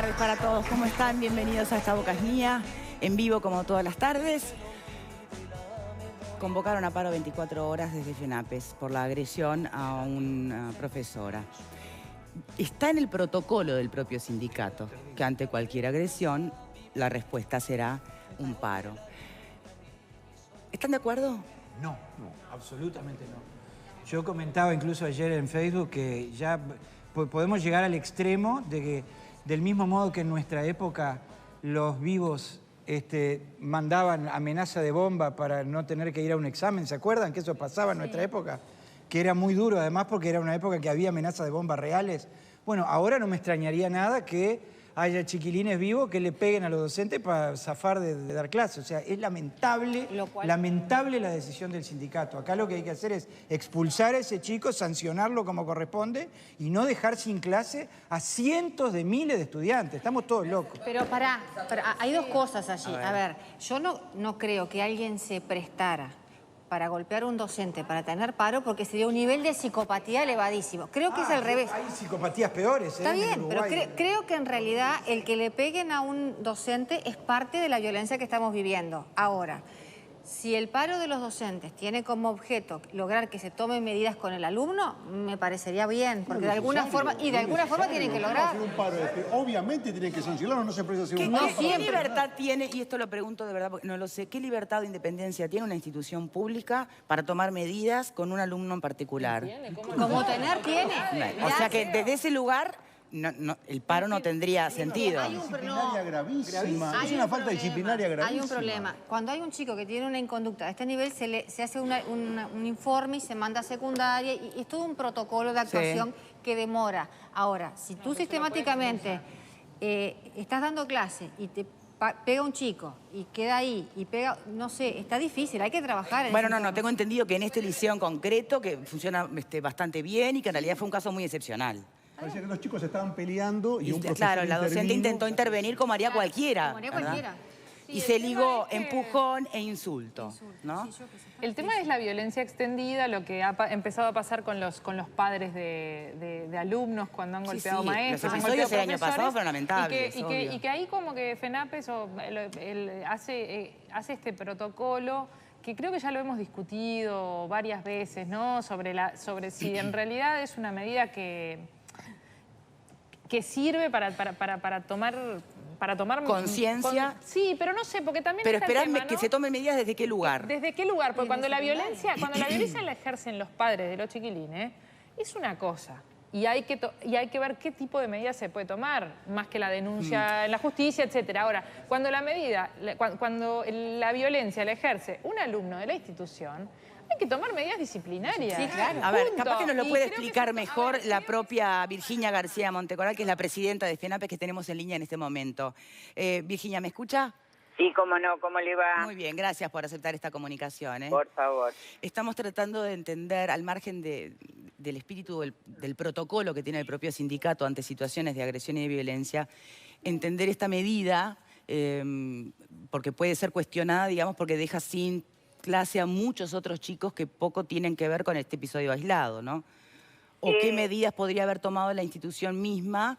tardes para todos. ¿Cómo están? Bienvenidos a Esta Boca es Mía, en vivo como todas las tardes. Convocaron a paro 24 horas desde FENAPES por la agresión a una profesora. Está en el protocolo del propio sindicato que ante cualquier agresión la respuesta será un paro. ¿Están de acuerdo? No, absolutamente no. Yo comentaba incluso ayer en Facebook que ya podemos llegar al extremo de que, del mismo modo que en nuestra época los vivos mandaban amenaza de bomba para no tener que ir a un examen, ¿se acuerdan que eso pasaba en nuestra época? Que era muy duro, además, porque era una época en que había amenazas de bombas reales. Bueno, ahora no me extrañaría nada que haya chiquilines vivos que le peguen a los docentes para zafar de dar clases. O sea, es lamentable, lamentable la decisión del sindicato. Acá lo que hay que hacer es expulsar a ese chico, sancionarlo como corresponde y no dejar sin clase a cientos de miles de estudiantes. Estamos todos locos. Pero pará, hay dos cosas allí. A ver, yo no creo que alguien se prestara para golpear a un docente, para tener paro, porque sería un nivel de psicopatía elevadísimo. Creo que es al revés. Hay psicopatías peores, Está bien, pero creo que en realidad el que le peguen a un docente es parte de la violencia que estamos viviendo. Ahora, si el paro de los docentes tiene como objeto lograr que se tomen medidas con el alumno, me parecería bien, porque de alguna forma, tienen que lograr. Un paro, obviamente tienen que sancionarlo, no se puede hacer un paro. ¿Qué libertad tiene, y esto lo pregunto de verdad porque no lo sé, qué libertad o independencia tiene una institución pública para tomar medidas con un alumno en particular? Como tener tiene. O sea que desde ese lugar el paro no tendría sentido. Hay disciplinaria gravísima. Es una falta disciplinaria gravísima. Hay un problema. Cuando hay un chico que tiene una inconducta de este nivel, se hace un informe y se manda a secundaria y es todo un protocolo de actuación que demora. Ahora, si tú sistemáticamente estás dando clase y te pega un chico y queda ahí y pega, no sé, está difícil, hay que trabajar en Bueno, no, tengo entendido que en este liceo en concreto, que funciona bastante bien y que en realidad fue un caso muy excepcional. Parece que los chicos estaban peleando y un profesor Claro, la docente intentó intervenir como haría cualquiera. Como haría cualquiera. Y se ligó empujón e insulto, ¿no? El tema es la violencia extendida, lo que ha empezado a pasar con los padres de alumnos cuando han golpeado maestros. Los episodios el año pasado fueron lamentables, y que ahí como que FENAPES hace este protocolo que creo que ya lo hemos discutido varias veces, ¿no? Sobre si en realidad es una medida que sirve para tomar conciencia. Sí, pero no sé, porque también. Pero está el tema, ¿no? que se tomen medidas ¿desde qué lugar? ¿Desde qué lugar? Porque cuando la violencia la ejercen los padres de los chiquilines, es una cosa. Y hay que ver qué tipo de medidas se puede tomar, más que la denuncia en la justicia, etcétera. Ahora, cuando la violencia la ejerce un alumno de la institución, hay que tomar medidas disciplinarias. Sí, claro. A ver, capaz que nos lo puede explicar mejor la propia Virginia García Montecoral, que es la presidenta de FENAPES que tenemos en línea en este momento. Virginia, ¿me escucha? Sí, cómo no, ¿cómo le va? Muy bien, gracias por aceptar esta comunicación. Por favor. Estamos tratando de entender, al margen del espíritu del protocolo que tiene el propio sindicato ante situaciones de agresión y de violencia, entender esta medida, porque puede ser cuestionada, digamos, porque deja sin clase a muchos otros chicos que poco tienen que ver con este episodio aislado, ¿no? ¿O qué medidas podría haber tomado la institución misma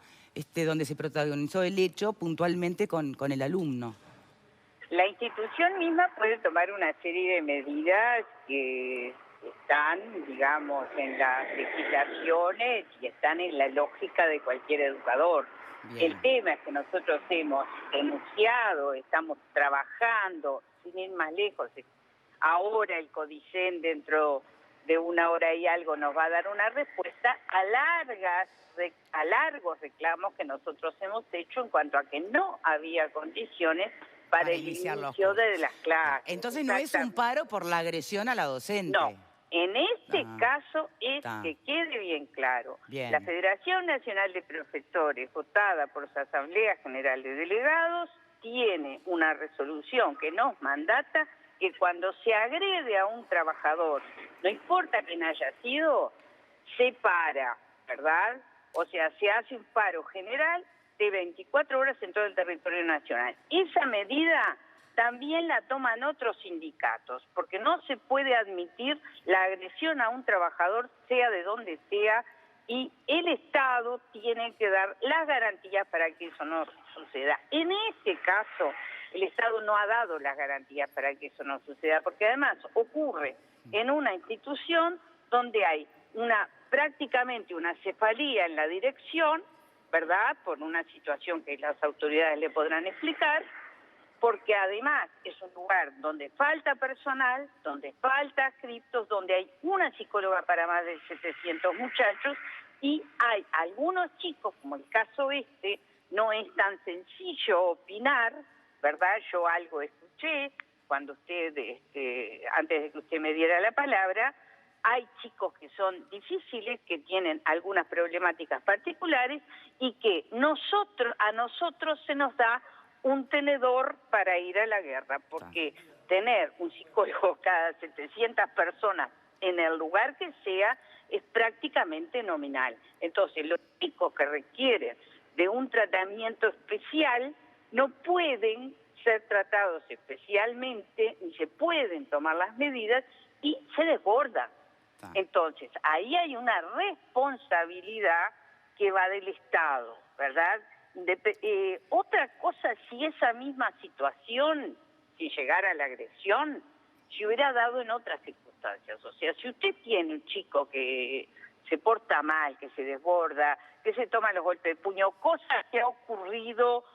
donde se protagonizó el hecho puntualmente con el alumno? La institución misma puede tomar una serie de medidas que están, digamos, en las legislaciones y están en la lógica de cualquier educador. Bien. El tema es que nosotros hemos denunciado, estamos trabajando, sin ir más lejos. Ahora el CODICEN dentro de una hora y algo nos va a dar una respuesta a largos reclamos que nosotros hemos hecho en cuanto a que no había condiciones para el inicio de las clases. Entonces no es un paro por la agresión a la docente. No, en este caso es que quede bien claro. La Federación Nacional de Profesores, votada por su Asamblea General de Delegados, tiene una resolución que nos mandata que cuando se agrede a un trabajador, no importa quién haya sido, se para, ¿verdad? O sea, se hace un paro general de 24 horas en todo el territorio nacional. Esa medida también la toman otros sindicatos, porque no se puede admitir la agresión a un trabajador, sea de donde sea, y el Estado tiene que dar las garantías para que eso no suceda. En este caso, el Estado no ha dado las garantías para que eso no suceda, porque además ocurre en una institución donde hay prácticamente una cefalía en la dirección, ¿verdad?, por una situación que las autoridades le podrán explicar, porque además es un lugar donde falta personal, donde falta adscriptos, donde hay una psicóloga para más de 700 muchachos, y hay algunos chicos, como el caso no es tan sencillo opinar, ¿verdad? Yo algo escuché cuando usted, antes de que usted me diera la palabra. Hay chicos que son difíciles, que tienen algunas problemáticas particulares y que a nosotros se nos da un tenedor para ir a la guerra, porque tener un psicólogo cada 700 personas en el lugar que sea es prácticamente nominal. Entonces, los chicos que requieren de un tratamiento especial no pueden ser tratados especialmente, ni se pueden tomar las medidas y se desbordan. Entonces, ahí hay una responsabilidad que va del Estado, ¿verdad? Otra cosa, si esa misma situación, si llegara a la agresión, se hubiera dado en otras circunstancias. O sea, si usted tiene un chico que se porta mal, que se desborda, que se toma los golpes de puño, cosa que ha ocurrido,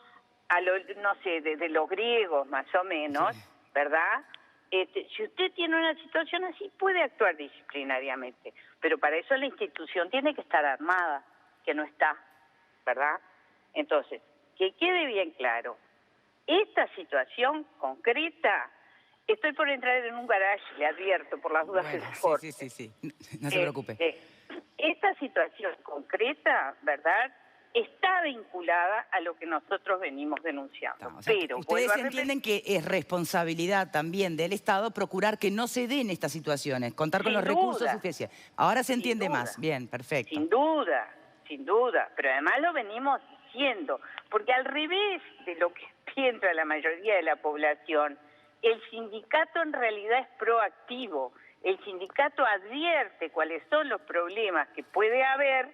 no sé, desde los griegos más o menos, ¿verdad?, si usted tiene una situación así, puede actuar disciplinariamente, pero para eso la institución tiene que estar armada, que no está, ¿verdad? Entonces, que quede bien claro, esta situación concreta, estoy por entrar en un garage, le advierto, por las dudas que se corten. Sí, no se preocupe. Esta situación concreta, ¿verdad?, está vinculada a lo que nosotros venimos denunciando. O sea, pero ustedes entienden que es responsabilidad también del Estado procurar que no se den estas situaciones, contar con los recursos suficientes. Ahora se entiende más. Bien, perfecto. Sin duda. Pero además lo venimos diciendo, porque al revés de lo que piensa la mayoría de la población, el sindicato en realidad es proactivo. El sindicato advierte cuáles son los problemas que puede haber,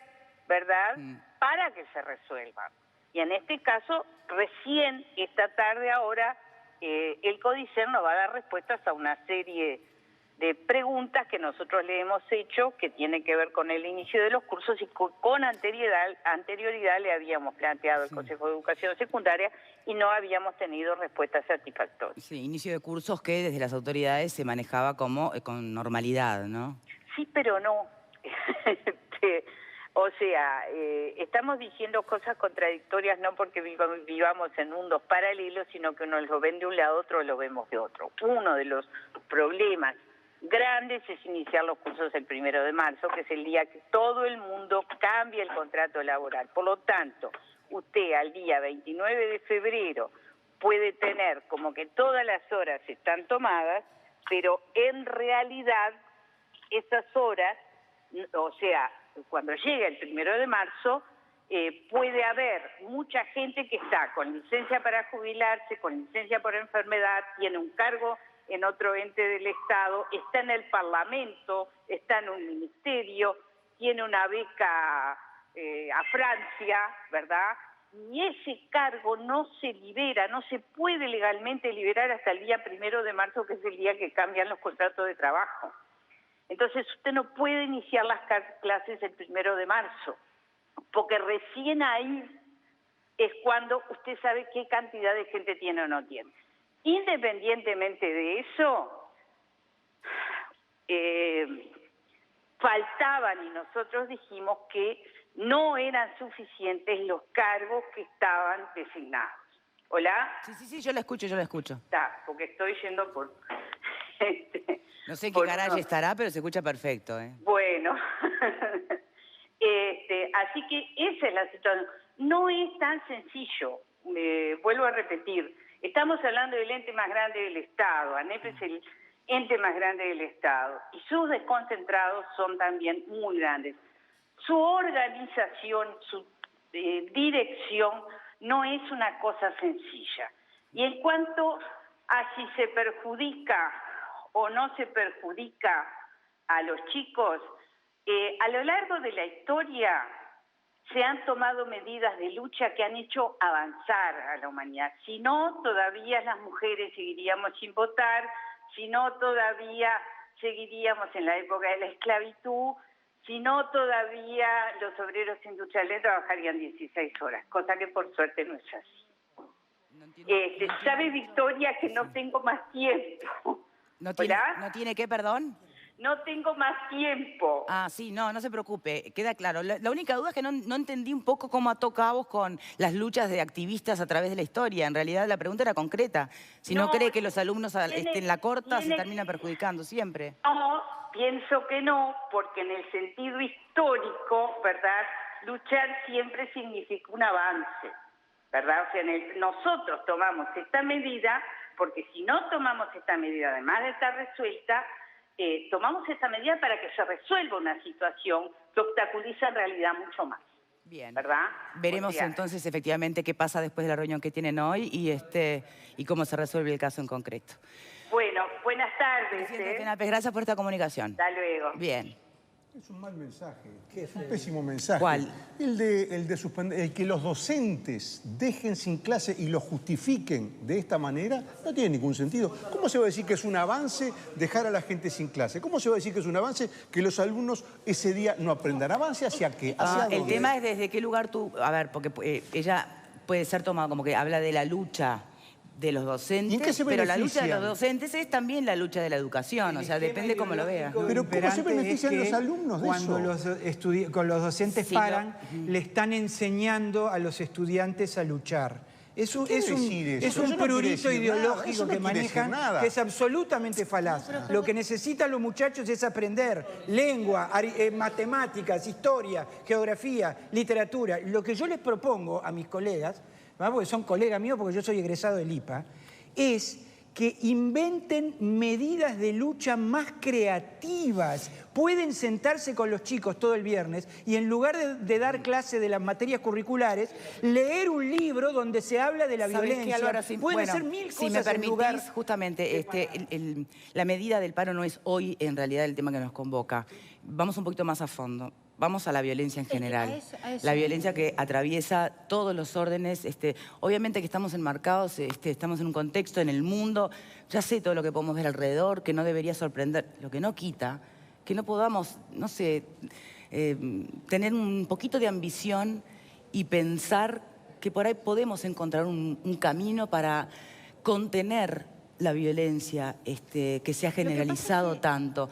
¿verdad?, para que se resuelvan. Y en este caso, recién esta tarde ahora, el CODICER nos va a dar respuestas a una serie de preguntas que nosotros le hemos hecho, que tienen que ver con el inicio de los cursos, y con anterioridad le habíamos planteado al Consejo de Educación Secundaria y no habíamos tenido respuestas satisfactorias. Sí, inicio de cursos que desde las autoridades se manejaba como con normalidad, ¿no? Sí, pero no. O sea, estamos diciendo cosas contradictorias no porque vivamos en mundos paralelos, sino que uno lo ven de un lado, otro lo vemos de otro. Uno de los problemas grandes es iniciar los cursos el 1 de marzo, que es el día que todo el mundo cambia el contrato laboral. Por lo tanto, usted al día 29 de febrero puede tener como que todas las horas están tomadas, pero en realidad esas horas, o sea, cuando llega el 1 de marzo, puede haber mucha gente que está con licencia para jubilarse, con licencia por enfermedad, tiene un cargo en otro ente del Estado, está en el Parlamento, está en un ministerio, tiene una beca a Francia, ¿verdad? Y ese cargo no se libera, no se puede legalmente liberar hasta el día 1 de marzo, que es el día que cambian los contratos de trabajo. Entonces usted no puede iniciar las clases el 1 de marzo, porque recién ahí es cuando usted sabe qué cantidad de gente tiene o no tiene. Independientemente de eso, faltaban, y nosotros dijimos que no eran suficientes los cargos que estaban designados. ¿Hola? Sí, yo la escucho. Está, porque estoy yendo por... No sé en qué garaje estará, pero se escucha perfecto, ¿eh? Bueno, así que esa es la situación. No es tan sencillo, vuelvo a repetir, estamos hablando del ente más grande del Estado, ANEP es el ente más grande del Estado, y sus desconcentrados son también muy grandes. Su organización, su dirección no es una cosa sencilla. Y en cuanto a si se perjudica o no se perjudica a los chicos, A lo largo de la historia se han tomado medidas de lucha que han hecho avanzar a la humanidad. Si no, todavía las mujeres seguiríamos sin votar, si no, todavía seguiríamos en la época de la esclavitud, si no, todavía los obreros industriales trabajarían 16 horas, cosa que por suerte no es así. ¿Sabe, Victoria, que no tengo más tiempo? ¿No tiene qué, perdón? No tengo más tiempo. Ah, sí, no se preocupe, queda claro. La única duda es que no entendí un poco cómo ató cabos con las luchas de activistas a través de la historia. En realidad la pregunta era concreta. Si no cree que los alumnos en la corta se terminan perjudicando siempre. No, pienso que no, porque en el sentido histórico, ¿verdad?, luchar siempre significa un avance, ¿verdad? O sea, nosotros tomamos esta medida, porque si no tomamos esta medida, además de estar resuelta, tomamos esta medida para que se resuelva una situación que obstaculiza en realidad mucho más. Bien. ¿Verdad? Veremos entonces efectivamente qué pasa después de la reunión que tienen hoy y cómo se resuelve el caso en concreto. Bueno, buenas tardes. Presidente Penapes, gracias por esta comunicación. Hasta luego. Bien. Es un mal mensaje, es un pésimo mensaje. ¿Cuál? El de suspender, el que los docentes dejen sin clase y lo justifiquen de esta manera, no tiene ningún sentido. ¿Cómo se va a decir que es un avance dejar a la gente sin clase? ¿Cómo se va a decir que es un avance que los alumnos ese día no aprendan? ¿Avance hacia qué? ¿Hacia El dónde? tema es desde qué lugar tú... A ver, porque ella puede ser tomada como que habla de la lucha de los docentes, ¿Y en qué se pero la lucha de benefician? los docentes es también la lucha de la educación, o sea, depende cómo lo veas. Pero ¿cómo se benefician los alumnos de cuando eso? Con los docentes Sí, paran, le están enseñando a los estudiantes a luchar. Es un ¿Qué quiere decir eso? es un Eso no quiere prurito decir nada, ideológico eso no que quiere decir manejan, nada. que es absolutamente falaz. Lo que necesitan los muchachos es aprender lengua, matemáticas, historia, geografía, literatura. Lo que yo les propongo a mis colegas, porque son colegas míos, porque yo soy egresado del IPA, es que inventen medidas de lucha más creativas. Pueden sentarse con los chicos todo el viernes y en lugar de dar clase de las materias curriculares, leer un libro donde se habla de la violencia. Álvaro, Pueden hacer mil cosas si me permitís, en lugar... justamente, la medida del paro no es hoy en realidad el tema que nos convoca. Vamos un poquito más a fondo. Vamos a la violencia en general. a eso. La violencia que atraviesa todos los órdenes. Obviamente que estamos enmarcados, estamos en un contexto en el mundo. Ya sé todo lo que podemos ver alrededor, que no debería sorprender. Lo que no quita que no podamos, no sé, tener un poquito de ambición y pensar que por ahí podemos encontrar un camino para contener la violencia que se ha generalizado tanto.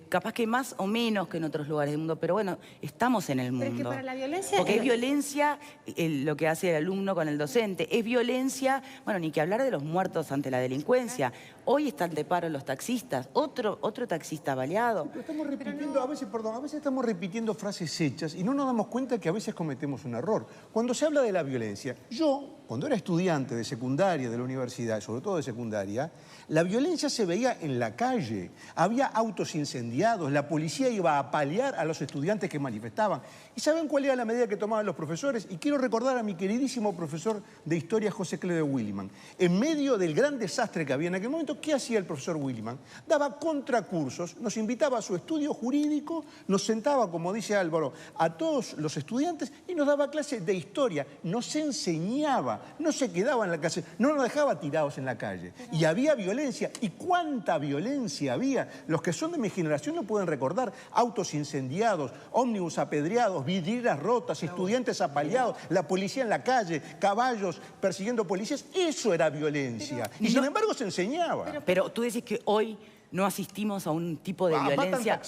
Capaz que más o menos que en otros lugares del mundo, pero bueno, estamos en el mundo. Pero es que para la violencia... Porque es violencia lo que hace el alumno con el docente, es violencia, bueno, ni que hablar de los muertos ante la delincuencia. Hoy están de paro los taxistas, otro taxista baleado. Pero estamos repitiendo, a veces estamos repitiendo frases hechas y no nos damos cuenta que a veces cometemos un error. Cuando se habla de la violencia, yo, cuando era estudiante de secundaria, de la universidad, sobre todo de secundaria, la violencia se veía en la calle. Había autos incendiados, la policía iba a apalear a los estudiantes que manifestaban. ¿Y saben cuál era la medida que tomaban los profesores? Y quiero recordar a mi queridísimo profesor de historia, José Cledo Williman. En medio del gran desastre que había en aquel momento, ¿qué hacía el profesor Williman? Daba contracursos, nos invitaba a su estudio jurídico, nos sentaba, como dice Álvaro, a todos los estudiantes y nos daba clases de historia. Nos enseñaba, no se quedaba en la clase, no nos dejaba tirados en la calle. Y había violencia. ¿Y cuánta violencia había? Los que son de mi generación lo pueden recordar. Autos incendiados, ómnibus apedreados, vidrieras rotas, estudiantes apaleados, la policía en la calle, caballos persiguiendo policías. Eso era violencia. Y sin embargo se enseñaba. Pero tú decís que hoy no asistimos a un tipo de violencia...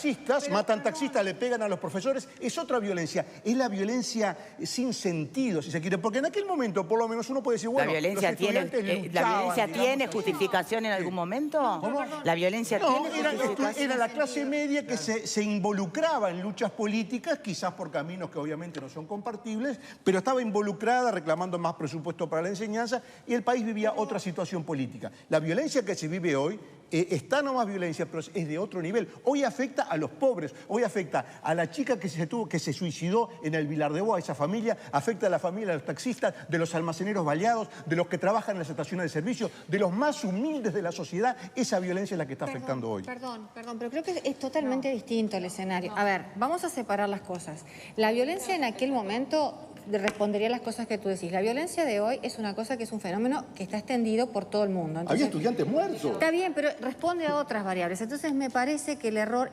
Matan taxistas, le pegan a los profesores. Es otra violencia. Es la violencia sin sentido, si se quiere. Porque en aquel momento, por lo menos, uno puede decir, bueno, ¿La violencia tiene justificación en algún momento? ¿Cómo? ¿La violencia tiene justificación? Era la clase media que se involucraba en luchas políticas, quizás por caminos que obviamente no son compartibles, pero estaba involucrada reclamando más presupuesto para la enseñanza y el país vivía otra situación política. La violencia que se vive hoy está nomás violencia, pero es de otro nivel. Hoy afecta a los pobres, hoy afecta a la chica que se suicidó en el Vilar de Boa, esa familia, afecta a la familia de los taxistas, de los almaceneros baleados, de los que trabajan en las estaciones de servicio, de los más humildes de la sociedad. Esa violencia es la que está afectando hoy. Perdón, pero creo que es totalmente distinto el escenario. A ver, vamos a separar las cosas. La violencia en aquel momento respondería a las cosas que tú decís. La violencia de hoy es una cosa que es un fenómeno que está extendido por todo el mundo. Entonces, había estudiantes muertos. Está bien, pero responde a otras variables. Entonces me parece que el error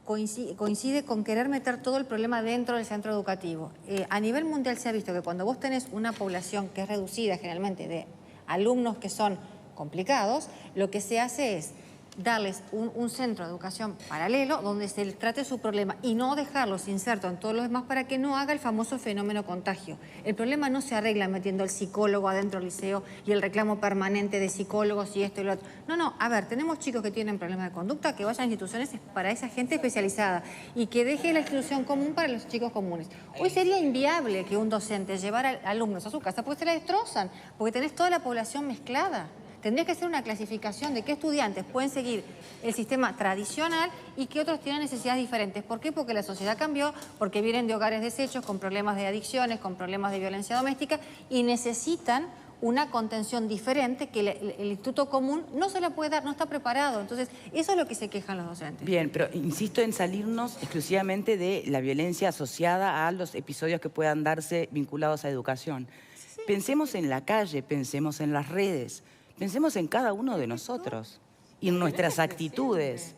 coincide con querer meter todo el problema dentro del centro educativo. A nivel mundial se ha visto que cuando vos tenés una población que es reducida generalmente de alumnos que son complicados, lo que se hace es darles un centro de educación paralelo donde se les trate su problema y no dejarlos insertos en todos los demás para que no haga el famoso fenómeno contagio. El problema no se arregla metiendo al psicólogo adentro del liceo y el reclamo permanente de psicólogos y esto y lo otro. No, a ver, tenemos chicos que tienen problemas de conducta, que vayan a instituciones para esa gente especializada y que deje la institución común para los chicos comunes. Hoy sería inviable que un docente llevara alumnos a su casa porque se la destrozan, porque tenés toda la población mezclada. Tendría que hacer una clasificación de qué estudiantes pueden seguir el sistema tradicional y qué otros tienen necesidades diferentes. ¿Por qué? Porque la sociedad cambió, porque vienen de hogares deshechos, con problemas de adicciones, con problemas de violencia doméstica y necesitan una contención diferente que el Instituto Común no se la puede dar, no está preparado. Entonces, eso es lo que se quejan los docentes. Bien, pero insisto en salirnos exclusivamente de la violencia asociada a los episodios que puedan darse vinculados a educación. Sí. Pensemos en la calle, pensemos en las redes. Pensemos en cada uno de nosotros y en nuestras actitudes.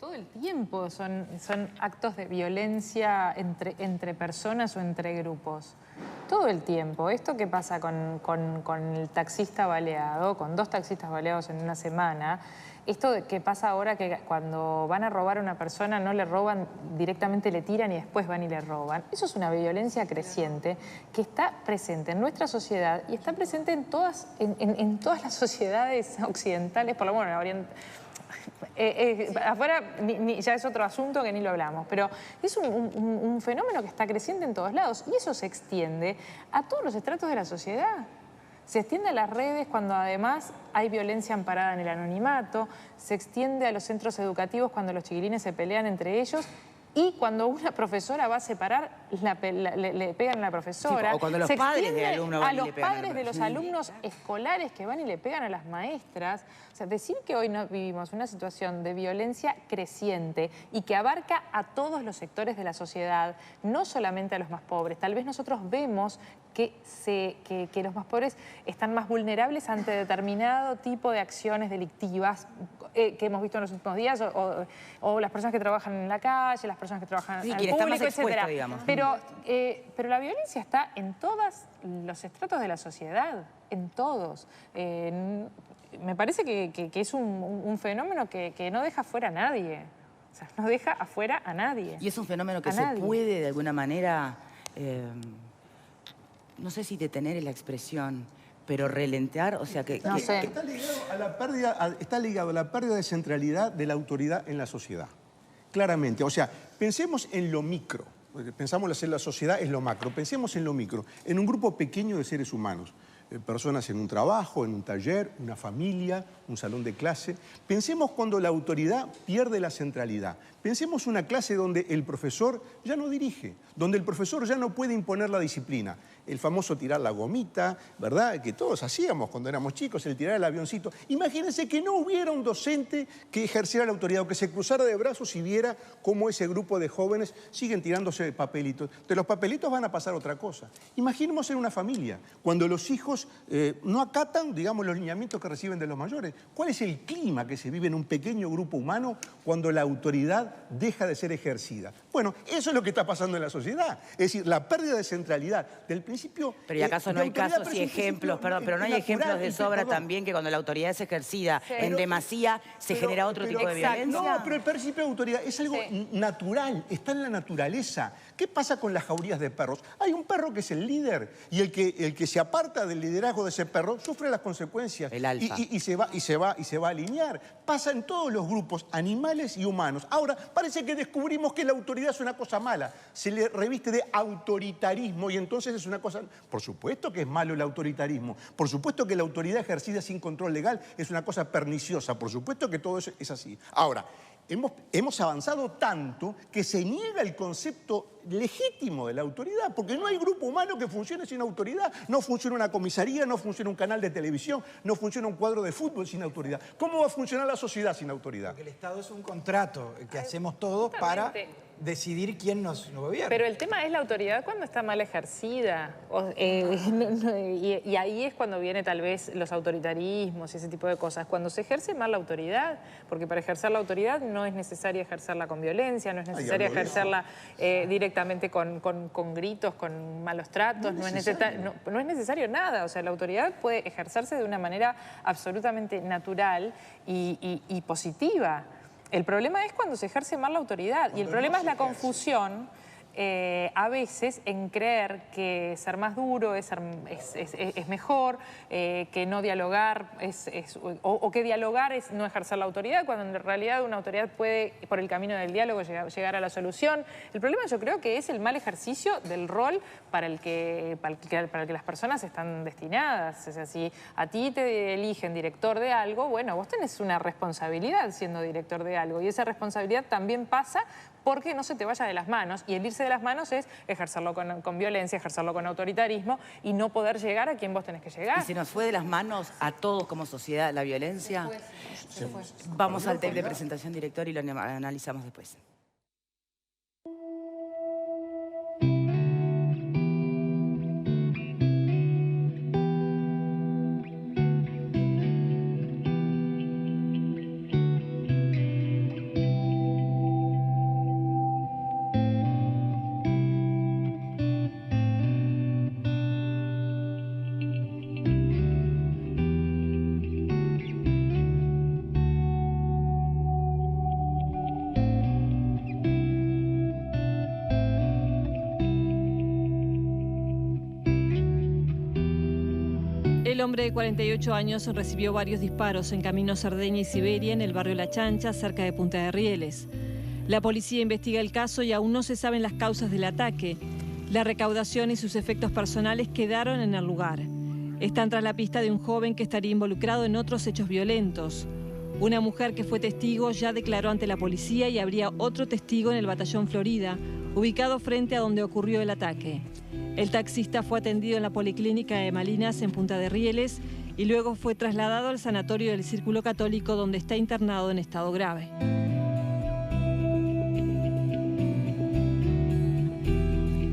Todo el tiempo son actos de violencia entre personas o entre grupos. Todo el tiempo. Esto que pasa con el taxista baleado, con 2 taxistas baleados en una semana, esto que pasa ahora que cuando van a robar a una persona no le roban, directamente le tiran y después van y le roban. Eso es una violencia creciente que está presente en nuestra sociedad y está presente en todas las sociedades occidentales, por lo menos afuera ya es otro asunto que ni lo hablamos, pero es un fenómeno que está creciente en todos lados y eso se extiende a todos los estratos de la sociedad. Se extiende a las redes cuando además hay violencia amparada en el anonimato, se extiende a los centros educativos cuando los chiquilines se pelean entre ellos y cuando una profesora va a separar, le pegan a la profesora. Sí, o cuando los padres de alumnos van y le pegan a los padres de los alumnos escolares que van y le pegan a las maestras. O sea, decir que hoy no vivimos una situación de violencia creciente y que abarca a todos los sectores de la sociedad, no solamente a los más pobres. Tal vez nosotros vemos que los más pobres están más vulnerables ante determinado tipo de acciones delictivas que hemos visto en los últimos días, o las personas que trabajan en la calle, las personas que trabajan al público, etcétera. Pero la violencia está en todos los estratos de la sociedad, en todos. Me parece que es un fenómeno que no deja afuera a nadie. O sea, no deja afuera a nadie. Y es un fenómeno que se puede de alguna manera, no sé si detener la expresión, pero relentear, o sea que... No sé. Está ligado a la pérdida de centralidad de la autoridad en la sociedad. Claramente. O sea, pensemos en lo micro. Pensamos en la sociedad, es lo macro. Pensemos en lo micro. En un grupo pequeño de seres humanos. Personas en un trabajo, en un taller, una familia, un salón de clase. Pensemos cuando la autoridad pierde la centralidad. Pensemos una clase donde el profesor ya no dirige, donde el profesor ya no puede imponer la disciplina. El famoso tirar la gomita, ¿verdad? Que todos hacíamos cuando éramos chicos, el tirar el avioncito. Imagínense que no hubiera un docente que ejerciera la autoridad o que se cruzara de brazos y viera cómo ese grupo de jóvenes siguen tirándose papelitos. De los papelitos van a pasar otra cosa. Imaginemos en una familia, cuando los hijos no acatan, digamos, los lineamientos que reciben de los mayores. ¿Cuál es el clima que se vive en un pequeño grupo humano cuando la autoridad deja de ser ejercida? Bueno, eso es lo que está pasando en la sociedad. Es decir, la pérdida de centralidad del principio... Pero ¿y acaso no hay casos y ejemplos, pero no hay ejemplos de sobra también que cuando la autoridad es ejercida en demasía se genera otro tipo de violencia? No, pero el principio de autoridad es algo natural, está en la naturaleza. ¿Qué pasa con las jaurías de perros? Hay un perro que es el líder y el que se aparta del liderazgo de ese perro sufre las consecuencias. El alfa. Y se va a alinear. Pasa en todos los grupos, animales y humanos. Ahora, parece que descubrimos que la autoridad autoridad es una cosa mala, se le reviste de autoritarismo y entonces es una cosa... Por supuesto que es malo el autoritarismo, por supuesto que la autoridad ejercida sin control legal es una cosa perniciosa, por supuesto que todo eso es así. Ahora, hemos avanzado tanto que se niega el concepto legítimo de la autoridad, porque no hay grupo humano que funcione sin autoridad. No funciona una comisaría, no funciona un canal de televisión, no funciona un cuadro de fútbol sin autoridad. ¿Cómo va a funcionar la sociedad sin autoridad? Porque el Estado es un contrato que hacemos todos para decidir quién nos gobierna. Pero el tema es la autoridad cuando está mal ejercida. Y ahí es cuando viene tal vez los autoritarismos y ese tipo de cosas. Cuando se ejerce mal la autoridad, porque para ejercer la autoridad no es necesario ejercerla con violencia, no es necesario ejercerla directamente con gritos, con malos tratos, no es necesario nada. O sea, la autoridad puede ejercerse de una manera absolutamente natural y positiva. El problema es cuando se ejerce mal la autoridad y el problema es la confusión a veces en creer que ser más duro es mejor, que no dialogar o que dialogar es no ejercer la autoridad, cuando en realidad una autoridad puede, por el camino del diálogo, llegar a la solución. El problema yo creo que es el mal ejercicio del rol para el que las personas están destinadas. O sea, si a ti te eligen director de algo, bueno, vos tenés una responsabilidad siendo director de algo y esa responsabilidad también pasa porque no se te vaya de las manos, y el irse de las manos es ejercerlo con violencia, ejercerlo con autoritarismo y no poder llegar a quien vos tenés que llegar. ¿Y se nos fue de las manos a todos como sociedad la violencia? Se fue. Vamos al tape de presentación, director, y lo analizamos después. El hombre de 48 años recibió varios disparos en camino Cerdeña y Siberia, en el barrio La Chancha, cerca de Punta de Rieles. La policía investiga el caso y aún no se saben las causas del ataque. La recaudación y sus efectos personales quedaron en el lugar. Están tras la pista de un joven que estaría involucrado en otros hechos violentos. Una mujer que fue testigo ya declaró ante la policía y habría otro testigo en el batallón Florida, ubicado frente a donde ocurrió el ataque. El taxista fue atendido en la Policlínica de Malinas en Punta de Rieles y luego fue trasladado al sanatorio del Círculo Católico, donde está internado en estado grave.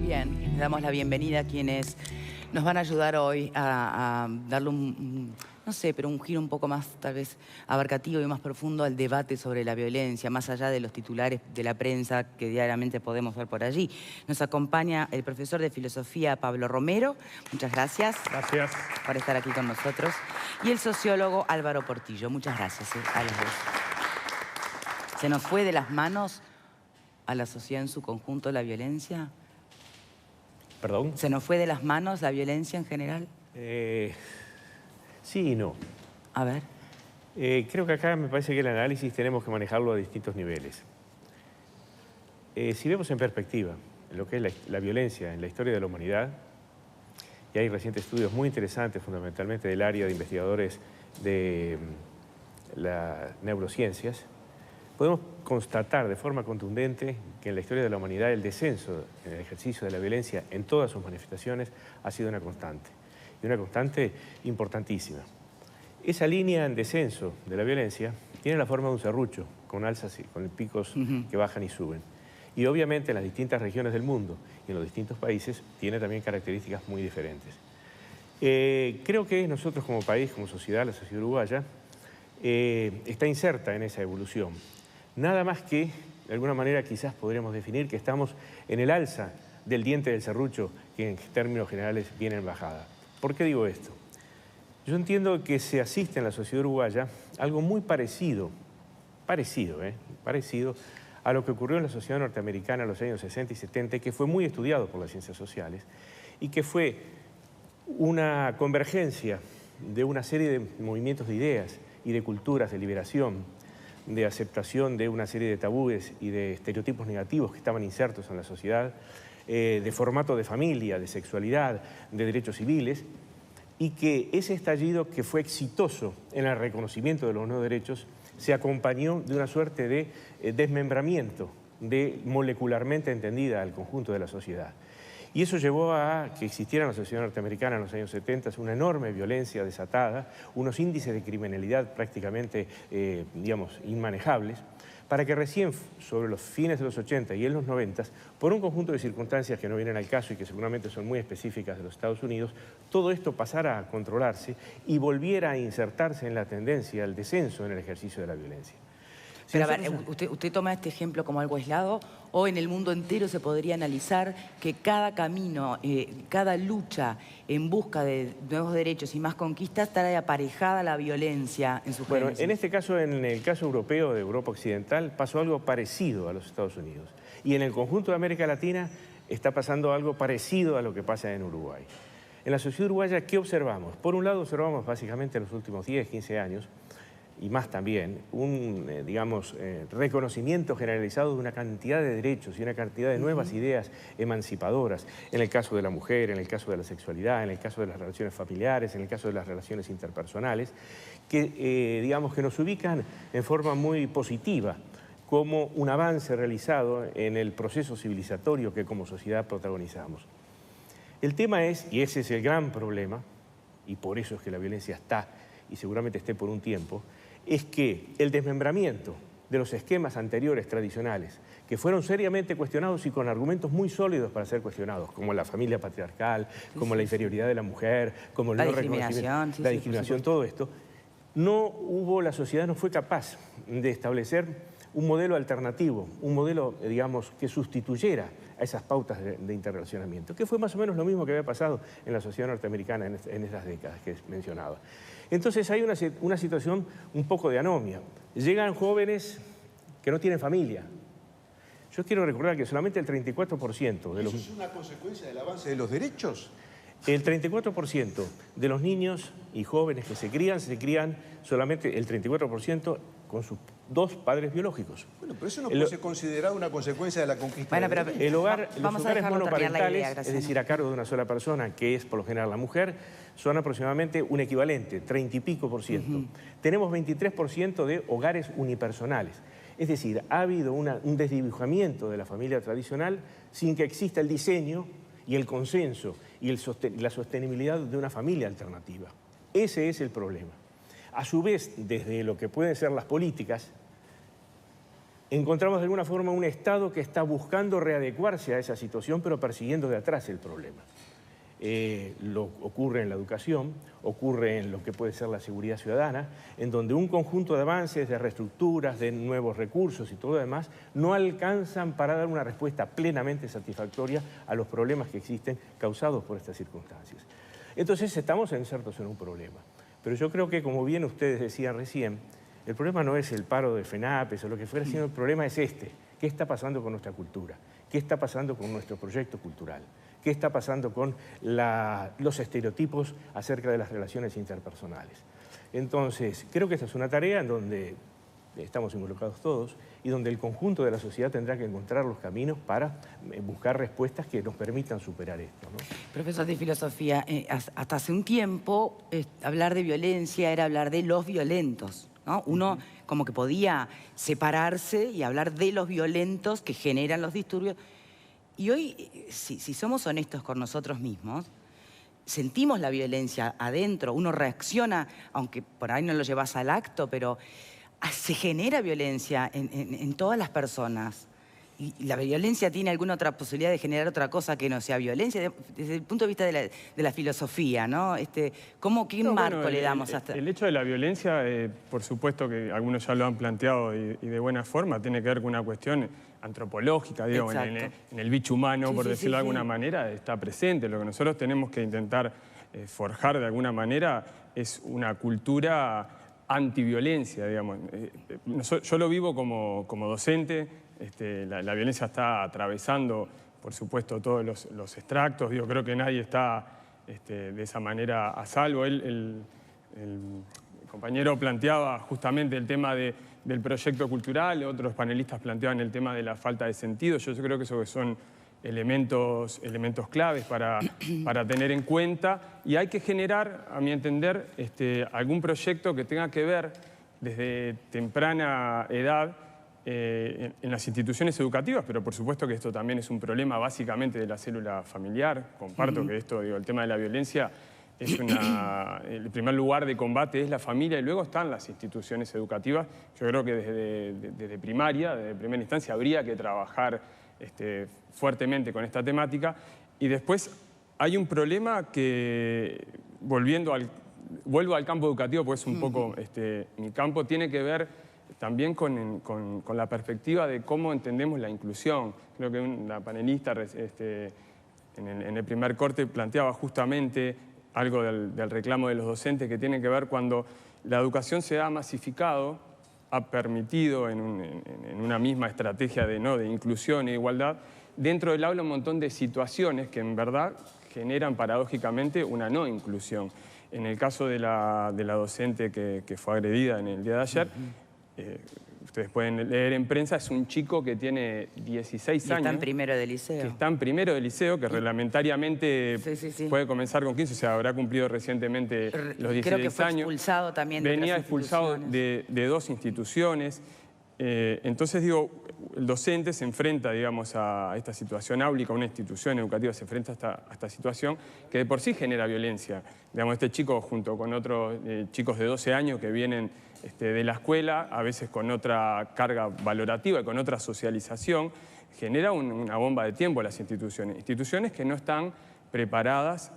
Bien, le damos la bienvenida a quienes nos van a ayudar hoy a darle no sé, pero un giro un poco más, tal vez, abarcativo y más profundo al debate sobre la violencia, más allá de los titulares de la prensa que diariamente podemos ver por allí. Nos acompaña el profesor de filosofía Pablo Romero. Muchas gracias. Gracias. Por estar aquí con nosotros. Y el sociólogo Álvaro Portillo. Muchas gracias a los dos. ¿Se nos fue de las manos a la sociedad en su conjunto la violencia? ¿Perdón? ¿Se nos fue de las manos la violencia en general? Sí y no. A ver. Creo que acá me parece que el análisis tenemos que manejarlo a distintos niveles. Si vemos en perspectiva lo que es la violencia en la historia de la humanidad, y hay recientes estudios muy interesantes, fundamentalmente del área de investigadores de las neurociencias, podemos constatar de forma contundente que en la historia de la humanidad el descenso en el ejercicio de la violencia en todas sus manifestaciones ha sido una constante. Y una constante importantísima. Esa línea en descenso de la violencia tiene la forma de un serrucho, con alzas y con picos que bajan y suben. Y obviamente en las distintas regiones del mundo y en los distintos países tiene también características muy diferentes. Creo que nosotros como país, como sociedad, la sociedad uruguaya, está inserta en esa evolución. Nada más que, de alguna manera, quizás podríamos definir que estamos en el alza del diente del serrucho, que en términos generales viene en bajada. ¿Por qué digo esto? Yo entiendo que se asiste en la sociedad uruguaya a algo muy parecido a lo que ocurrió en la sociedad norteamericana en los años 60 y 70, que fue muy estudiado por las ciencias sociales, y que fue una convergencia de una serie de movimientos de ideas y de culturas de liberación, de aceptación de una serie de tabúes y de estereotipos negativos que estaban insertos en la sociedad, de formato de familia, de sexualidad, de derechos civiles, y que ese estallido, que fue exitoso en el reconocimiento de los nuevos derechos, se acompañó de una suerte de desmembramiento molecularmente entendida al conjunto de la sociedad. Y eso llevó a que existiera en la sociedad norteamericana en los años 70 una enorme violencia desatada, unos índices de criminalidad prácticamente, digamos, inmanejables, para que recién sobre los fines de los 80 y en los 90, por un conjunto de circunstancias que no vienen al caso y que seguramente son muy específicas de los Estados Unidos, todo esto pasara a controlarse y volviera a insertarse en la tendencia al descenso en el ejercicio de la violencia. Pero a ver, usted toma este ejemplo como algo aislado, o en el mundo entero se podría analizar que cada camino, cada lucha en busca de nuevos derechos y más conquistas trae aparejada la violencia en su génesis. Bueno, en este caso, en el caso europeo, de Europa Occidental, pasó algo parecido a los Estados Unidos. Y en el conjunto de América Latina está pasando algo parecido a lo que pasa en Uruguay. En la sociedad uruguaya, ¿qué observamos? Por un lado, observamos básicamente en los últimos 10, 15 años, y más también, un, digamos, reconocimiento generalizado de una cantidad de derechos y una cantidad de nuevas ideas emancipadoras, en el caso de la mujer, en el caso de la sexualidad, en el caso de las relaciones familiares, en el caso de las relaciones interpersonales, que, digamos, que nos ubican en forma muy positiva como un avance realizado en el proceso civilizatorio que como sociedad protagonizamos. El tema es, y ese es el gran problema, y por eso es que la violencia está, y seguramente esté por un tiempo, es que el desmembramiento de los esquemas anteriores tradicionales, que fueron seriamente cuestionados y con argumentos muy sólidos para ser cuestionados, como la familia patriarcal, como la inferioridad de la mujer, como el no reconocimiento, la discriminación, todo esto, la sociedad no fue capaz de establecer un modelo alternativo, un modelo, digamos, que sustituyera a esas pautas de interrelacionamiento, que fue más o menos lo mismo que había pasado en la sociedad norteamericana en esas décadas que mencionaba. Entonces hay una situación un poco de anomia. Llegan jóvenes que no tienen familia. Yo quiero recordar que solamente el 34% de los... ¿Eso es una consecuencia del avance de los derechos? El 34% de los niños y jóvenes que se crían solamente el 34% con sus dos padres biológicos. Bueno, pero eso no puede ser considerado una consecuencia de la conquista. Bueno, pero los hogares monoparentales, idea, es decir, a cargo de una sola persona, que es por lo general la mujer, son aproximadamente un equivalente, 30 y pico %. Tenemos 23% de hogares unipersonales. Es decir, ha habido un desdibujamiento de la familia tradicional sin que exista el diseño y el consenso y la sostenibilidad de una familia alternativa. Ese es el problema. A su vez, desde lo que pueden ser las políticas, encontramos de alguna forma un Estado que está buscando readecuarse a esa situación, pero persiguiendo de atrás el problema. Ocurre en la educación, ocurre en lo que puede ser la seguridad ciudadana, en donde un conjunto de avances, de reestructuras, de nuevos recursos y todo lo demás, no alcanzan para dar una respuesta plenamente satisfactoria a los problemas que existen causados por estas circunstancias. Entonces estamos insertos en un problema. Pero yo creo que, como bien ustedes decían recién, el problema no es el paro de FENAPES o lo que fuera, sino el problema es este. ¿Qué está pasando con nuestra cultura? ¿Qué está pasando con nuestro proyecto cultural? ¿Qué está pasando con los estereotipos acerca de las relaciones interpersonales? Entonces, creo que esta es una tarea en donde estamos involucrados todos y donde el conjunto de la sociedad tendrá que encontrar los caminos para buscar respuestas que nos permitan superar esto, ¿no? Profesor de filosofía, hasta hace un tiempo hablar de violencia era hablar de los violentos, ¿no? Uno como que podía separarse y hablar de los violentos que generan los disturbios. Y hoy, si somos honestos con nosotros mismos, sentimos la violencia adentro, uno reacciona, aunque por ahí no lo llevas al acto, pero se genera violencia en todas las personas. Y la violencia tiene alguna otra posibilidad de generar otra cosa que no sea violencia, desde el punto de vista de la filosofía, ¿no? ¿Qué marco le damos hasta...? El hecho de la violencia, por supuesto que algunos ya lo han planteado y de buena forma, tiene que ver con una cuestión antropológica, digo, en el bicho humano, por decirlo de alguna manera, está presente. Lo que nosotros tenemos que intentar forjar de alguna manera es una cultura antiviolencia, digamos. Yo lo vivo como docente. La violencia está atravesando, por supuesto, todos los extractos. Digo, creo que nadie está de esa manera a salvo. El compañero planteaba justamente el tema de del proyecto cultural, otros panelistas planteaban el tema de la falta de sentido. Yo creo que esos son elementos claves para tener en cuenta, y hay que generar, a mi entender, algún proyecto que tenga que ver desde temprana edad en las instituciones educativas, pero por supuesto que esto también es un problema básicamente de la célula familiar. Comparto que esto, el tema de la violencia es el primer lugar de combate es la familia, y luego están las instituciones educativas. Yo creo que desde primaria, desde primera instancia, habría que trabajar fuertemente con esta temática. Y después hay un problema que, vuelvo al campo educativo, porque es un poco mi campo, tiene que ver también con la perspectiva de cómo entendemos la inclusión. Creo que una panelista en el primer corte planteaba justamente algo del reclamo de los docentes, que tiene que ver cuando la educación se ha masificado, ha permitido en una misma estrategia de inclusión e igualdad, dentro del aula un montón de situaciones que en verdad generan paradójicamente una no inclusión. En el caso de la docente que fue agredida en el día de ayer, ustedes pueden leer en prensa, es un chico que tiene 16 años. Está en primero de liceo. Que está en primero de liceo, que reglamentariamente puede comenzar con 15, o sea, habrá cumplido recientemente los 16 años. Creo que fue expulsado también de Venía otras expulsado de 2 instituciones. Entonces, digo, el docente se enfrenta, digamos, a esta situación áulica, una institución educativa se enfrenta a esta situación que de por sí genera violencia. Digamos, este chico junto con otros chicos de 12 años que vienen de la escuela, a veces con otra carga valorativa y con otra socialización, genera una bomba de tiempo a las instituciones. Instituciones que no están preparadas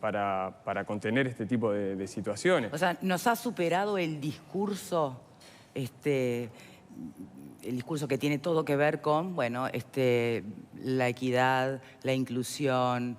para contener este tipo de situaciones. O sea, nos ha superado el discurso, el discurso que tiene todo que ver con, bueno, la equidad, la inclusión.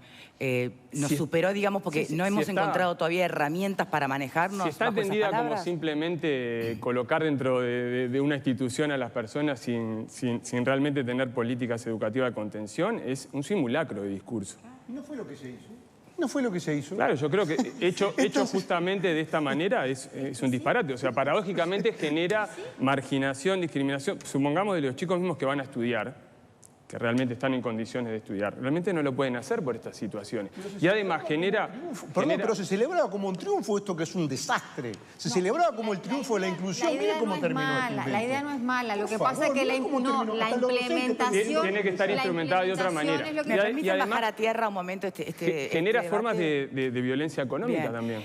Nos superó, digamos, porque no hemos encontrado todavía herramientas para manejarnos. Si está entendida como simplemente colocar dentro de una institución a las personas sin realmente tener políticas educativas de contención, es un simulacro de discurso. ¿No fue lo que se hizo? ¿No fue lo que se hizo? Claro, yo creo que hecho justamente de esta manera es un disparate. O sea, paradójicamente genera marginación, discriminación. Supongamos de los chicos mismos que van a estudiar, que realmente están en condiciones de estudiar. Realmente no lo pueden hacer por estas situaciones. Y además genera... Perdón, pero se celebraba como un triunfo esto que es un desastre. Se celebraba como el triunfo de la inclusión. Miren cómo terminó este invento. La idea no es mala. Lo que pasa es que la implementación... Tiene que estar instrumentada de otra manera. ¿Me permiten bajar a tierra un momento genera formas de violencia económica también.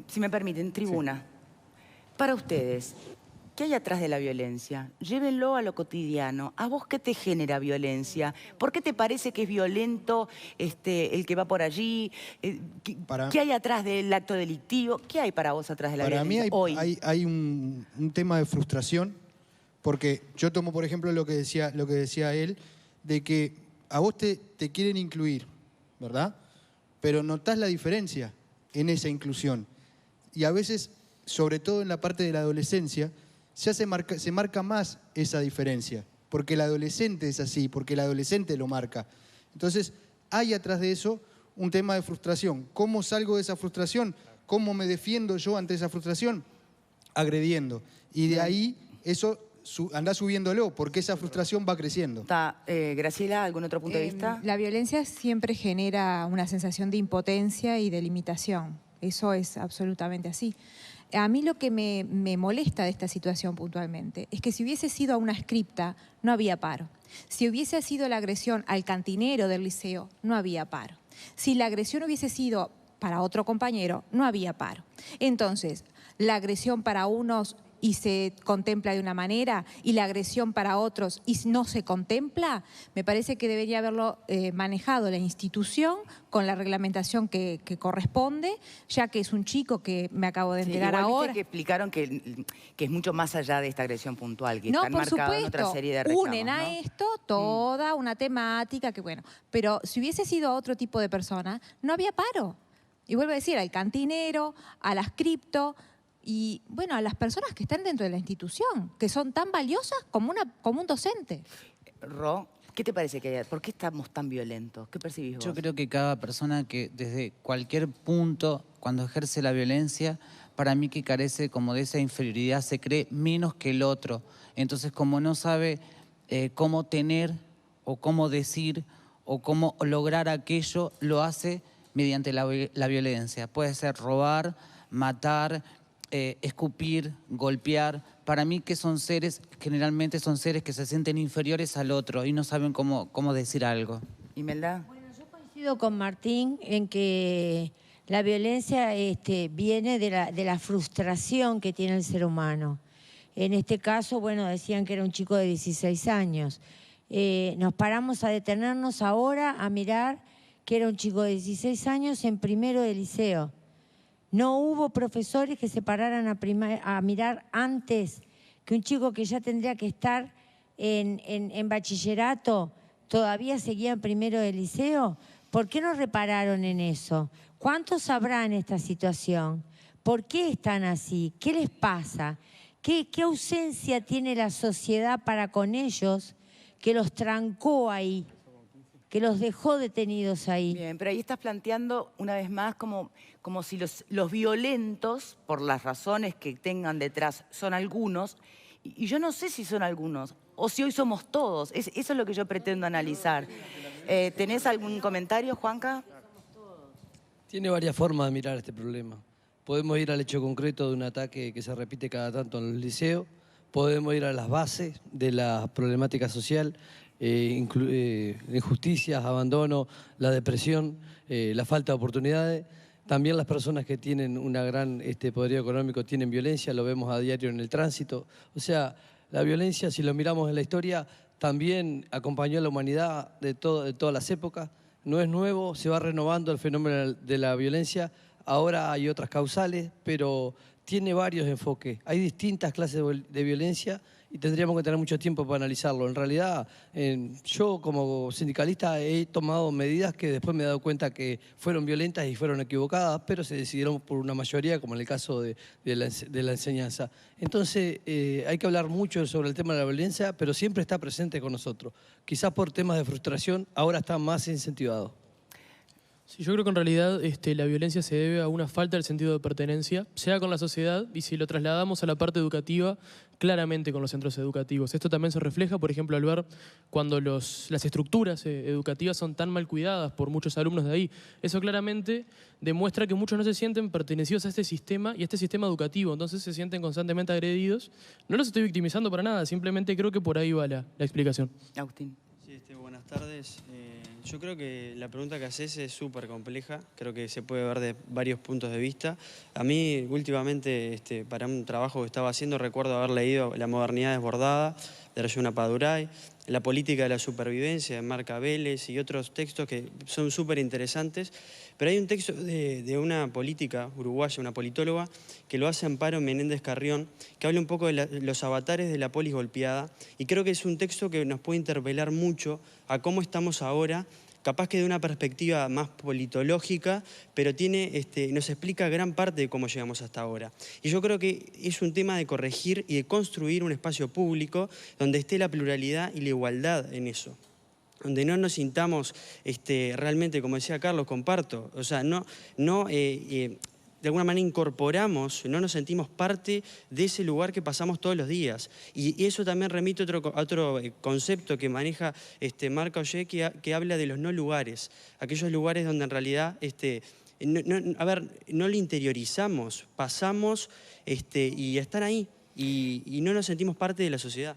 Si me permiten, tribuna. Para ustedes, ¿qué hay atrás de la violencia? Llévenlo a lo cotidiano. ¿A vos qué te genera violencia? ¿Por qué te parece que es violento el que va por allí? ¿Qué hay atrás del acto delictivo? ¿Qué hay para vos atrás de la violencia hoy? Para mí hay un tema de frustración, porque yo tomo, por ejemplo, lo que decía él, de que a vos te quieren incluir, ¿verdad? Pero notás la diferencia en esa inclusión. Y a veces, sobre todo en la parte de la adolescencia, se marca más esa diferencia, porque el adolescente es así, porque el adolescente lo marca. Entonces, hay atrás de eso un tema de frustración. ¿Cómo salgo de esa frustración? ¿Cómo me defiendo yo ante esa frustración? Agrediendo. Y de ahí eso anda subiéndolo, porque esa frustración va creciendo. Graciela, ¿algún otro punto de vista? La violencia siempre genera una sensación de impotencia y de limitación. Eso es absolutamente así. A mí lo que me molesta de esta situación puntualmente es que si hubiese sido a una scripta, no había paro. Si hubiese sido la agresión al cantinero del liceo, no había paro. Si la agresión hubiese sido para otro compañero, no había paro. Entonces, la agresión para unos y se contempla de una manera y la agresión para otros y no se contempla, me parece que debería haberlo manejado la institución con la reglamentación que corresponde, ya que es un chico que me acabo de enterar ahora. Que explicaron que es mucho más allá de esta agresión puntual, que está por enmarcado en supuesto, otra serie de reclamos, unen a esto toda una temática que bueno, pero si hubiese sido otro tipo de persona, no había paro. Y vuelvo a decir, al cantinero, a las cripto, y bueno, a las personas que están dentro de la institución, que son tan valiosas como un docente. Ro, ¿Qué te parece que hay? ¿Por qué estamos tan violentos? ¿Qué percibís vos? Yo creo que cada persona que desde cualquier punto, cuando ejerce la violencia, para mí que carece como de esa inferioridad, se cree menos que el otro. Entonces, como no sabe cómo tener o cómo decir o cómo lograr aquello, lo hace mediante la violencia. Puede ser robar, matar, escupir, golpear. Para mí que son seres, generalmente son seres que se sienten inferiores al otro y no saben cómo decir algo. ¿Imelda? Bueno, yo coincido con Martín en que la violencia viene de la frustración que tiene el ser humano. En este caso, bueno, decían que era un chico de 16 años. Nos paramos a detenernos ahora a mirar que era un chico de 16 años en primero de liceo. No hubo profesores que se pararan a mirar antes que un chico que ya tendría que estar en bachillerato todavía seguía en primero de liceo. ¿Por qué no repararon en eso? ¿Cuántos sabrán esta situación? ¿Por qué están así? ¿Qué les pasa? ¿Qué ausencia tiene la sociedad para con ellos que los trancó ahí, que los dejó detenidos ahí? Bien, pero ahí estás planteando una vez más como si los violentos, por las razones que tengan detrás, son algunos, y yo no sé si son algunos, o si hoy somos todos. Eso es lo que yo pretendo analizar. ¿Tenés algún comentario, Juanca? Tiene varias formas de mirar este problema. Podemos ir al hecho concreto de un ataque que se repite cada tanto en los liceos, podemos ir a las bases de la problemática social, injusticias, abandono, la depresión, la falta de oportunidades. También las personas que tienen un gran poderío económico tienen violencia, lo vemos a diario en el tránsito. O sea, la violencia, si lo miramos en la historia, también acompañó a la humanidad de todas las épocas. No es nuevo, se va renovando el fenómeno de la violencia. Ahora hay otras causales, pero tiene varios enfoques. Hay distintas clases de violencia y tendríamos que tener mucho tiempo para analizarlo. En realidad, yo como sindicalista he tomado medidas que después me he dado cuenta que fueron violentas y fueron equivocadas, pero se decidieron por una mayoría, como en el caso de la enseñanza. Entonces, hay que hablar mucho sobre el tema de la violencia, pero siempre está presente con nosotros. Quizás por temas de frustración, ahora está más incentivado. Sí, yo creo que en realidad la violencia se debe a una falta del sentido de pertenencia, sea con la sociedad, y si lo trasladamos a la parte educativa, claramente con los centros educativos. Esto también se refleja, por ejemplo, al ver cuando las estructuras educativas son tan mal cuidadas por muchos alumnos de ahí. Eso claramente demuestra que muchos no se sienten pertenecidos a este sistema y a este sistema educativo, entonces se sienten constantemente agredidos. No los estoy victimizando para nada, simplemente creo que por ahí va la explicación. Agustín. Sí, buenas tardes. Yo creo que la pregunta que haces es súper compleja, creo que se puede ver de varios puntos de vista. A mí, últimamente, para un trabajo que estaba haciendo, recuerdo haber leído La modernidad desbordada, de Rayuna Paduray, La política de la supervivencia, de Marca Vélez, y otros textos que son súper interesantes. Pero hay un texto de una política uruguaya, una politóloga, que lo hace Amparo Menéndez Carrión, que habla un poco de los avatares de la polis golpeada, y creo que es un texto que nos puede interpelar mucho a cómo estamos ahora, capaz que de una perspectiva más politológica, pero nos explica gran parte de cómo llegamos hasta ahora. Y yo creo que es un tema de corregir y de construir un espacio público donde esté la pluralidad y la igualdad en eso, donde no nos sintamos realmente, como decía Carlos, comparto, o sea, de alguna manera incorporamos, no nos sentimos parte de ese lugar que pasamos todos los días. Y eso también remite a otro concepto que maneja Marc Augé, que habla de los no lugares, aquellos lugares donde en realidad no lo interiorizamos, pasamos y están ahí y no nos sentimos parte de la sociedad.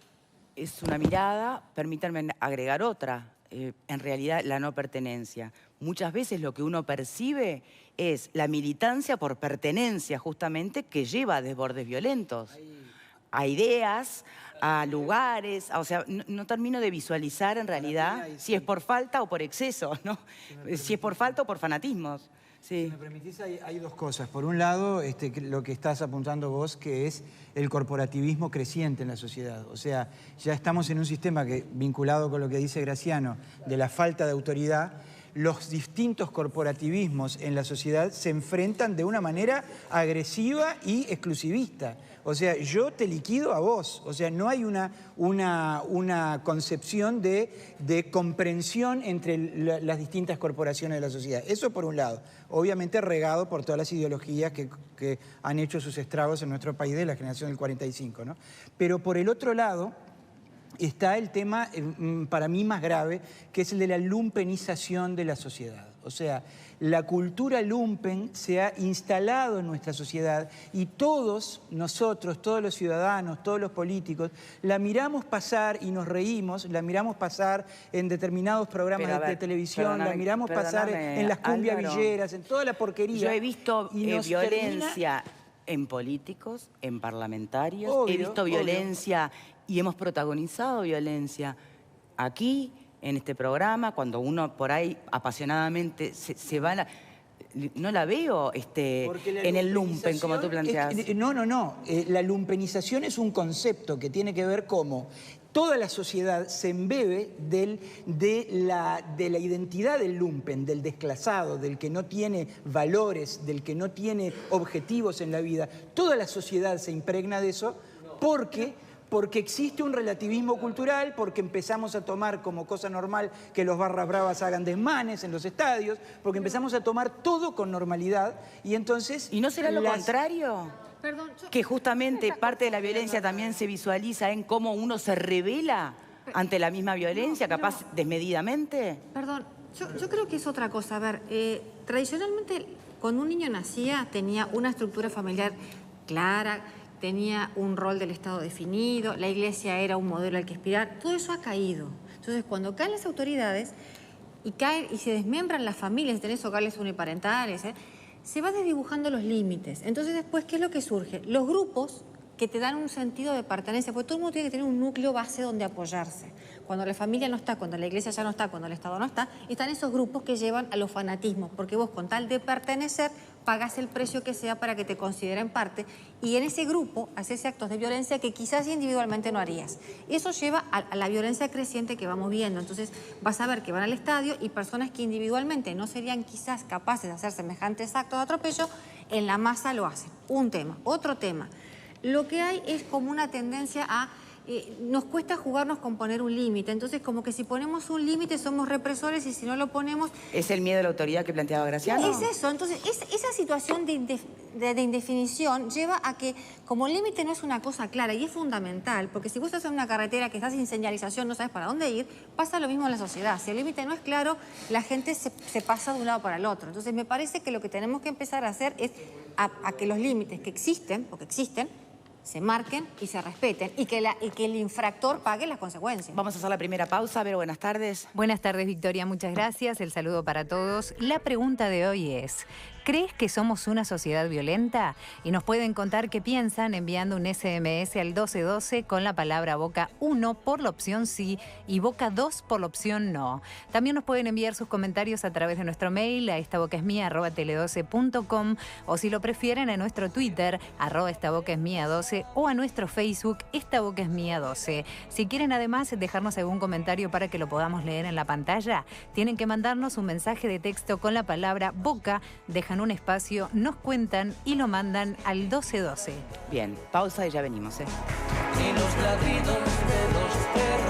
Es una mirada, permítanme agregar otra, en realidad la no pertenencia. Muchas veces lo que uno percibe es la militancia por pertenencia, justamente, que lleva a desbordes violentos, a ideas, a lugares, o sea, no termino de visualizar en realidad si es por falta o por exceso, ¿no? Si es por falta o por fanatismos. Sí. Si me permitís, hay dos cosas. Por un lado, lo que estás apuntando vos, que es el corporativismo creciente en la sociedad. O sea, ya estamos en un sistema que, vinculado con lo que dice Graciano, de la falta de autoridad, los distintos corporativismos en la sociedad se enfrentan de una manera agresiva y exclusivista. O sea, yo te liquido a vos. O sea, no hay una concepción de comprensión entre las distintas corporaciones de la sociedad. Eso por un lado. Obviamente regado por todas las ideologías que han hecho sus estragos en nuestro país de la generación del 45, ¿no? Pero por el otro lado está el tema, para mí más grave, que es el de la lumpenización de la sociedad. O sea, la cultura lumpen se ha instalado en nuestra sociedad y todos nosotros, todos los ciudadanos, todos los políticos, la miramos pasar y nos reímos, la miramos pasar en determinados programas de televisión, la miramos pasar en las cumbia villeras, en toda la porquería. Yo he visto violencia en políticos, en parlamentarios, he visto violencia y hemos protagonizado violencia aquí, en este programa, cuando uno por ahí apasionadamente se va a no la veo en el lumpen, como tú planteas. No. La lumpenización es un concepto que tiene que ver cómo toda la sociedad se embebe de la identidad del lumpen, del desclasado, del que no tiene valores, del que no tiene objetivos en la vida. Toda la sociedad se impregna de eso porque existe un relativismo cultural, porque empezamos a tomar como cosa normal que los barras bravas hagan desmanes en los estadios, porque empezamos a tomar todo con normalidad y entonces... ¿Y no será lo contrario? Perdón, que justamente parte de la violencia también se visualiza en cómo uno se revela ante la misma violencia, capaz desmedidamente. Perdón, yo creo que es otra cosa. A ver, tradicionalmente cuando un niño nacía tenía una estructura familiar clara, tenía un rol del Estado definido, la iglesia era un modelo al que aspirar, todo eso ha caído. Entonces, cuando caen las autoridades y se desmembran las familias, tenés hogares uniparentales, se van desdibujando los límites. Entonces, después, ¿qué es lo que surge? Los grupos que te dan un sentido de pertenencia, porque todo el mundo tiene que tener un núcleo base donde apoyarse. Cuando la familia no está, cuando la iglesia ya no está, cuando el Estado no está, están esos grupos que llevan a los fanatismos, porque vos con tal de pertenecer pagás el precio que sea para que te consideren parte y en ese grupo haces actos de violencia que quizás individualmente no harías. Eso lleva a la violencia creciente que vamos viendo. Entonces vas a ver que van al estadio y personas que individualmente no serían quizás capaces de hacer semejantes actos de atropello, en la masa lo hacen. Un tema. Otro tema. Lo que hay es como una tendencia a... nos cuesta jugarnos con poner un límite. Entonces, como que si ponemos un límite somos represores y si no lo ponemos... ¿Es el miedo a la autoridad que planteaba Graciano? Es eso. Entonces, esa situación de indefinición lleva a que, como el límite no es una cosa clara y es fundamental, porque si vos estás en una carretera que estás sin señalización, no sabes para dónde ir, pasa lo mismo en la sociedad. Si el límite no es claro, la gente se pasa de un lado para el otro. Entonces, me parece que lo que tenemos que empezar a hacer es a que los límites que existen, porque existen, se marquen y se respeten y que el infractor pague las consecuencias. Vamos a hacer la primera pausa. Vero, buenas tardes. Buenas tardes, Victoria. Muchas gracias. El saludo para todos. La pregunta de hoy es... ¿Crees que somos una sociedad violenta? Y nos pueden contar qué piensan enviando un SMS al 1212 con la palabra Boca 1 por la opción sí y Boca 2 por la opción no. También nos pueden enviar sus comentarios a través de nuestro mail a estabocasmia@tele12.com o si lo prefieren a nuestro Twitter @estabocasmia12 o a nuestro Facebook estabocasmia12. Si quieren además dejarnos algún comentario para que lo podamos leer en la pantalla, tienen que mandarnos un mensaje de texto con la palabra Boca, dejan un espacio, nos cuentan y lo mandan al 1212. Bien, pausa y ya venimos. Y los ladridos de los perros.